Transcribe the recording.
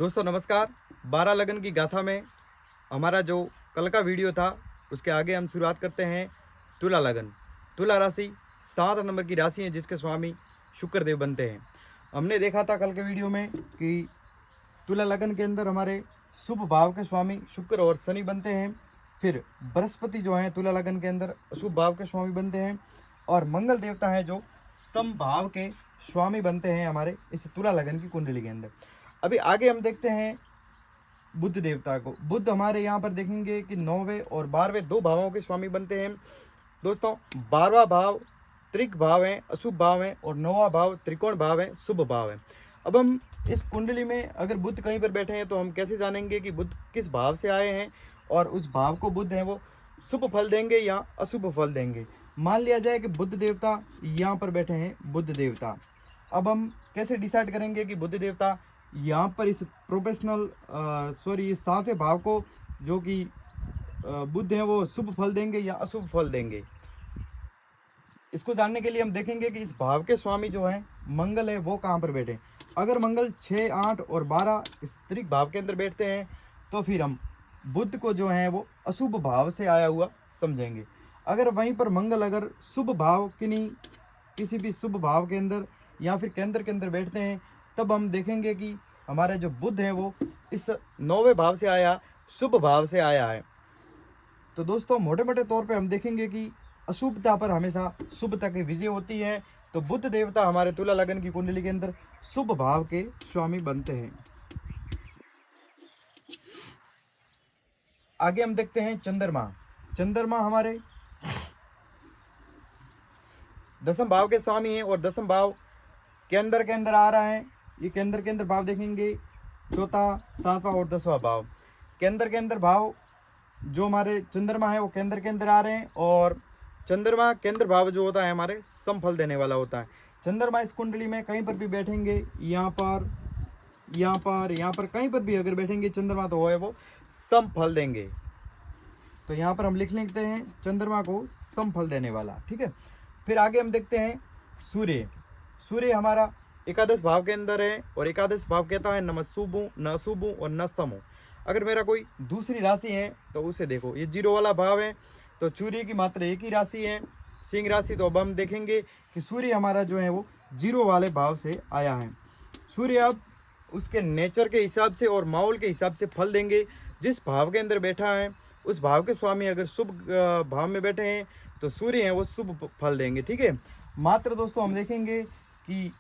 दोस्तों नमस्कार। 12 लगन की गाथा में हमारा जो कल का वीडियो था उसके आगे हम शुरुआत करते हैं तुला लगन। तुला राशि 7 नंबर की राशि है जिसके स्वामी शुक्र देव बनते हैं। हमने देखा था कल के वीडियो में कि तुला लगन के अंदर हमारे शुभ भाव के स्वामी शुक्र और शनि बनते हैं। फिर बृहस्पति जो है तुला लगन के अंदर अशुभ भाव के स्वामी बनते हैं और मंगल देवता है जो समभाव के स्वामी बनते हैं हमारे इस तुला लगन की कुंडली के अंदर। अभी आगे हम देखते हैं बुध देवता को। बुध हमारे यहाँ पर देखेंगे कि 9वें और 12वें दो भावों के स्वामी बनते हैं। दोस्तों 12वां भाव त्रिक भाव है, अशुभ भाव है, और 9वां भाव त्रिकोण भाव है, शुभ भाव है। अब हम इस कुंडली में अगर बुध कहीं पर बैठे हैं तो हम कैसे जानेंगे कि बुध किस भाव से आए हैं और उस भाव को बुध है वो शुभ फल देंगे या अशुभ फल देंगे। मान लिया जाए कि बुध देवता यहाँ पर बैठे हैं, बुध देवता। अब हम कैसे डिसाइड करेंगे कि बुध देवता यहाँ पर इस प्रोफेशनल इस 7वें भाव को जो कि बुध है वो शुभ फल देंगे या अशुभ फल देंगे। इसको जानने के लिए हम देखेंगे कि इस भाव के स्वामी जो है मंगल है वो कहाँ पर बैठे। अगर मंगल 6, 8 और 12 इस त्रिक भाव के अंदर बैठते हैं तो फिर हम बुध को जो है वो अशुभ भाव से आया हुआ समझेंगे। अगर वहीं पर मंगल अगर शुभ भाव किसी भी शुभ भाव के अंदर या फिर केंद्र के अंदर बैठते हैं तब हम देखेंगे कि हमारा जो बुध है वो इस 9वें भाव से आया, शुभ भाव से आया है। तो दोस्तों मोटे मोटे तौर पे हम देखेंगे कि अशुभता पर हमेशा शुभता की विजय होती है। तो बुध देवता हमारे तुला लगन की कुंडली के अंदर शुभ भाव के स्वामी बनते हैं। आगे हम देखते हैं चंद्रमा। चंद्रमा हमारे 10वें भाव के स्वामी हैं और 10वें भाव केंद्र के अंदर आ रहा है। ये केंद्र के अंदर भाव देखेंगे, चौथा, 7वां और 10वां भाव। केंद्र के अंदर भाव जो हमारे चंद्रमा है वो केंद्र के अंदर आ रहे हैं और चंद्रमा केंद्र भाव जो होता है हमारे समफल देने वाला होता है। चंद्रमा इस कुंडली में कहीं पर भी बैठेंगे, यहाँ पर कहीं पर भी अगर बैठेंगे चंद्रमा तो वो समफल देंगे। तो यहाँ पर हम लिख लेते हैं चंद्रमा को समफल देने वाला, ठीक है। फिर आगे हम देखते हैं सूर्य। सूर्य हमारा एकादश भाव के अंदर है और एकादश भाव कहता है न मैं शुभ हूँ, न अशुभ हूँ और न सम हूँ। अगर मेरा कोई दूसरी राशि है तो उसे देखो, ये 0 वाला भाव है तो सूर्य की मात्र एक ही राशि है, सिंह राशि। तो अब हम देखेंगे कि सूर्य हमारा जो है वो 0 वाले भाव से आया है। सूर्य अब उसके नेचर के हिसाब से और माहौल के हिसाब से फल देंगे। जिस भाव के अंदर बैठा है उस भाव के स्वामी अगर शुभ भाव में बैठे हैं तो सूर्य हैं वो शुभ फल देंगे, ठीक है। मात्र दोस्तों हम देखेंगे कि